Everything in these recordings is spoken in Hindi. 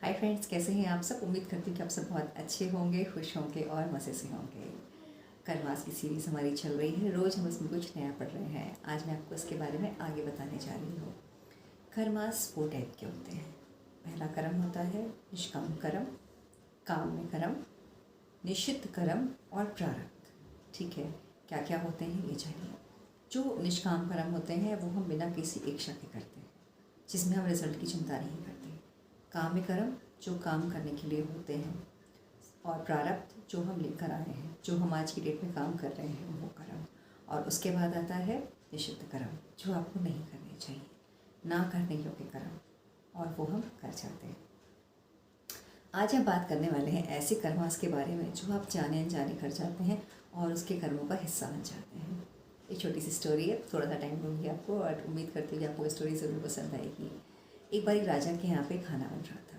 हाय फ्रेंड्स, कैसे हैं आप सब। उम्मीद करती हूँ कि आप सब बहुत अच्छे होंगे, खुश होंगे और मज़े से होंगे। कर्मास की सीरीज़ हमारी चल रही है, रोज़ हम इसमें कुछ नया पढ़ रहे हैं। आज मैं आपको इसके बारे में आगे बताने जा रही हूँ। कर्मास 4 टाइप के होते हैं। पहला कर्म होता है निष्काम कर्म, काम में कर्म, निषिद्ध कर्म और प्रारब्ध। ठीक है, क्या क्या होते हैं ये जानिए। जो निष्काम कर्म होते हैं वो हम बिना किसी इच्छा के करते हैं, जिसमें हम रिजल्ट की चिंता नहीं करते। काम्य कर्म जो काम करने के लिए होते हैं, और प्रारब्ध जो हम लेकर आए हैं, जो हम आज की डेट में काम कर रहे हैं वो कर्म। और उसके बाद आता है निषिद्ध कर्म, जो आपको नहीं करने चाहिए, ना करने योग्य कर्म, और वो हम कर जाते हैं। आज हम बात करने वाले हैं ऐसे कर्मास के बारे में जो आप जाने अनजाने कर जाते हैं और उसके कर्मों का हिस्सा बन जाते हैं। एक छोटी सी स्टोरी है, थोड़ा सा टाइम दूँगी आपको और उम्मीद करती हूँ कि आपको स्टोरी ज़रूर पसंद आएगी। एक बार राजा के यहाँ पे खाना बन रहा था।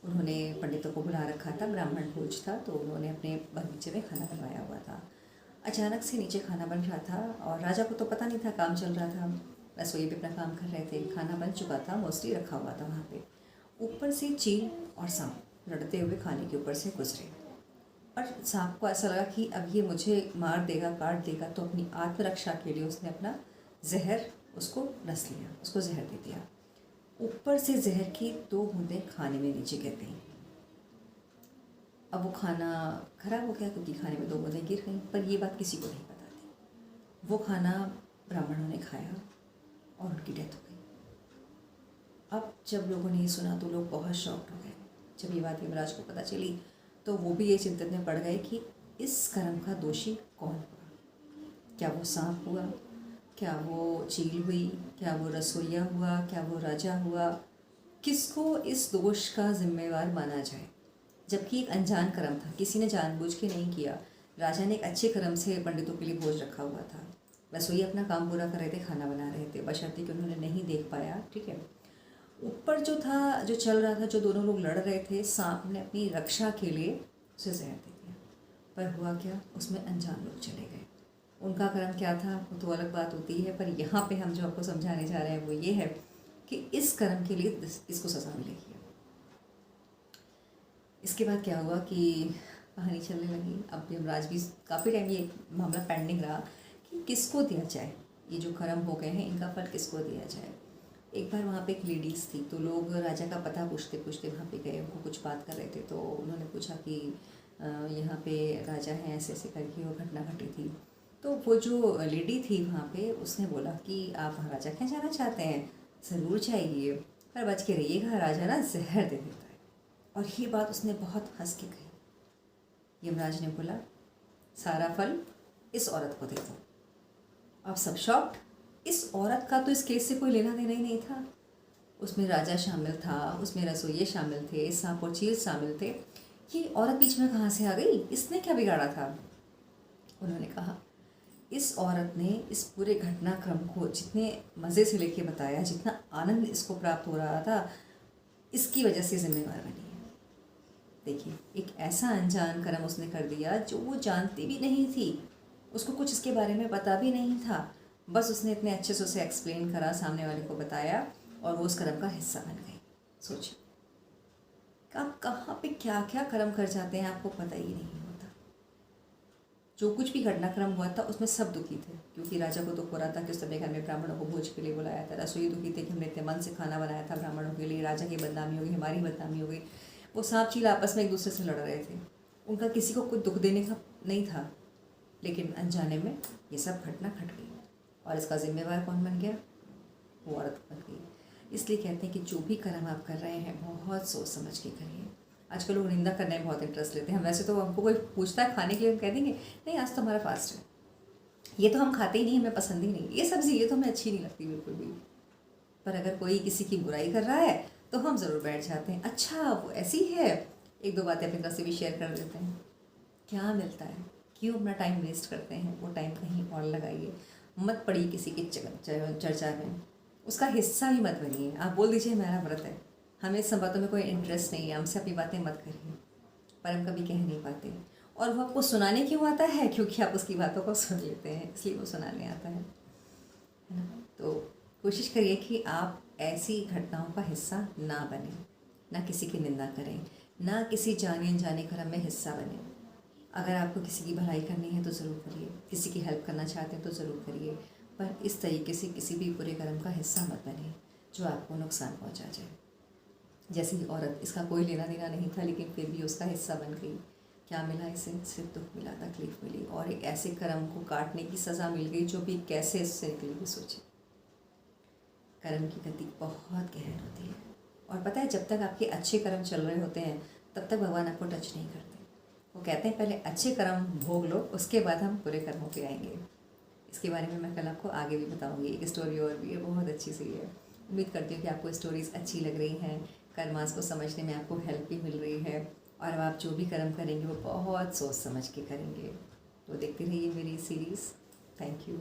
उन्होंने पंडितों को बुला रखा था, ब्राह्मण भोज था, तो उन्होंने अपने बगीचे में खाना बनवाया हुआ था। अचानक से नीचे खाना बन रहा था और राजा को तो पता नहीं था, काम चल रहा था, रसोई पे अपना काम कर रहे थे। खाना बन चुका था, मोस्टली रखा हुआ था वहाँ पे। ऊपर से चील और सांप लड़ते हुए खाने के ऊपर से गुजरे और सांप को ऐसा लगा कि अब ये मुझे मार देगा, काट देगा, तो अपनी आत्मरक्षा के लिए उसने अपना जहर उसको रस लिया, उसको जहर दे दिया। ऊपर से जहर की 2 बूंदें खाने में नीचे गिर गईं। अब वो खाना खराब हो गया क्योंकि खाने में 2 बूंदें गिर गईं, पर ये बात किसी को नहीं पता थी। वो खाना ब्राह्मणों ने खाया और उनकी डेथ हो गई। अब जब लोगों ने ये सुना तो लोग बहुत शॉक्ड हो गए। जब ये बात यमराज को पता चली तो वो भी ये चिंतित में पड़ गए कि इस कर्म का दोषी कौन हुआ। क्या वो सांप हुआ, क्या वो चील हुई, क्या वो रसोइया हुआ, क्या वो राजा हुआ। किसको इस दोष का जिम्मेवार माना जाए, जबकि एक अनजान कर्म था, किसी ने जानबूझ के नहीं किया। राजा ने एक अच्छे कर्म से पंडितों के लिए भोज रखा हुआ था, रसोई अपना काम पूरा कर रहे थे, खाना बना रहे थे, बशर्ते कि उन्होंने नहीं देख पाया। ठीक है, ऊपर जो था, जो चल रहा था, जो दोनों लोग लड़ रहे थे, सांप ने अपनी रक्षा के लिए उसे जहर दे दिया। पर हुआ क्या, उसमें अनजान लोग चले गए। उनका कर्म क्या था वो तो अलग बात होती है, पर यहाँ पे हम जो आपको समझाने जा रहे हैं वो ये है कि इस कर्म के लिए इसको सज़ा मिलेगी। इसके बाद क्या हुआ कि कहानी चलने लगी। अब यमराज भी काफ़ी टाइम ये मामला पेंडिंग रहा कि किसको दिया जाए, ये जो कर्म हो गए हैं इनका फल किसको दिया जाए। एक बार वहाँ पे एक लेडीज़ थी, तो लोग राजा का पता पूछते पूछते वहाँ पे गए, उनको कुछ बात कर रहे थे, तो उन्होंने पूछा कि यहाँ पे राजा हैं, ऐसे ऐसे करके वो घटना घटी थी। तो वो जो लेडी थी वहाँ पे, उसने बोला कि आप महाराजा क्या जाना चाहते हैं, ज़रूर चाहिए, पर बच के रहिएगा, राजा ना जहर दे देता है। और ये बात उसने बहुत हंस के कही। यमराज ने बोला सारा फल इस औरत को दे दो। अब सब शॉक्ड। इस औरत का तो इस केस से कोई लेना देना ही नहीं था। उसमें राजा शामिल था, उसमें रसोइये शामिल थे, सांप और चील शामिल थे। ये औरत बीच में कहाँ से आ गई, इसने क्या बिगाड़ा था। उन्होंने कहा इस औरत ने इस पूरे घटनाक्रम को जितने मज़े से लेके बताया, जितना आनंद इसको प्राप्त हो रहा था, इसकी वजह से जिम्मेवार बनी है। देखिए, एक ऐसा अनजान कर्म उसने कर दिया जो वो जानती भी नहीं थी, उसको कुछ इसके बारे में पता भी नहीं था। बस उसने इतने अच्छे से उसे एक्सप्लेन करा, सामने वाले को बताया, और वो उस कर्म का हिस्सा बन गई। सोचिए आप कहाँ पे क्या क्या कर्म कर जाते हैं, आपको पता ही नहीं होता। जो कुछ भी घटनाक्रम हुआ था उसमें सब दुखी थे, क्योंकि राजा को दुख हो रहा था कि उसने घर में ब्राह्मणों को भोज के लिए बुलाया था। रसोई दुखी थे कि हमने इतने मन से खाना बनाया था ब्राह्मणों के लिए, राजा की बदनामी हो गई, हमारी बदनामी हो गई। वो सांप चील आपस में एक दूसरे से लड़ रहे थे, उनका किसी को कोई दुख देने का नहीं था, लेकिन अनजाने में ये सब घटना घट गई। और इसका जिम्मेवार कौन बन गया, वो औरत बन गई। इसलिए कहते हैं कि जो भी कर्म आप कर रहे हैं बहुत सोच समझ के करिए। आजकल लोग निंदा करने में बहुत इंटरेस्ट लेते हैं। वैसे तो हमको कोई पूछता है खाने के लिए, हम कह देंगे नहीं आज तो हमारा फास्ट है, ये तो हम खाते ही नहीं, हमें पसंद ही नहीं, ये सब्ज़ी ये तो हमें अच्छी नहीं लगती बिल्कुल भी। पर अगर कोई किसी की बुराई कर रहा है तो हम ज़रूर बैठ जाते हैं, अच्छा वो ऐसी है, एक दो बातें अपनी तरफ से भी शेयर कर देते हैं। क्या मिलता है, क्यों अपना टाइम वेस्ट करते हैं, वो टाइम कहीं और लगाइए। मत पड़िए किसी की चर्चा में, उसका हिस्सा भी मत बनिए। आप बोल दीजिए मेरा व्रत है, हमें सब बातों में कोई इंटरेस्ट नहीं है, हमसे अपनी बातें मत करिए, पर हम कभी कह नहीं पाते। और वो आपको सुनाने क्यों आता है, क्योंकि आप उसकी बातों को सुन लेते हैं, इसलिए वो सुनाने आता है ना। तो कोशिश करिए कि आप ऐसी घटनाओं का हिस्सा ना बने, ना किसी की निंदा करें, ना किसी जाने अनजाने कर्म में हिस्सा बने। अगर आपको किसी की भलाई करनी है तो ज़रूर करिए, किसी की हेल्प करना चाहते हैं तो ज़रूर करिए, पर इस तरीके से किसी भी बुरे कर्म का हिस्सा मत बनिए जो आपको नुकसान पहुंचा जाए। जैसे ही औरत, इसका कोई लेना देना नहीं था लेकिन फिर भी उसका हिस्सा बन गई, क्या मिला इसे? सिर्फ दुख मिला, तकलीफ मिली और एक ऐसे कर्म को काटने की सज़ा मिल गई जो भी कैसे इससे निकलेगी सोचिए। कर्म की गति बहुत गहन होती है और पता है, जब तक आपके अच्छे कर्म चल रहे होते हैं तब तक भगवान आपको टच नहीं करते। वो कहते हैं पहले अच्छे कर्म भोग लो, उसके बाद हम बुरे कर्मों पे आएंगे। इसके बारे में मैं कल आपको आगे भी बताऊंगी। एक स्टोरी और भी है, बहुत अच्छी सी है। उम्मीद करती हूँ कि आपको स्टोरीज़ अच्छी लग रही हैं, कर्मास को समझने में आपको हेल्प भी मिल रही है और अब आप जो भी कर्म करेंगे वो बहुत सोच समझ के करेंगे। तो देखते रहिए मेरी सीरीज़। Thank you.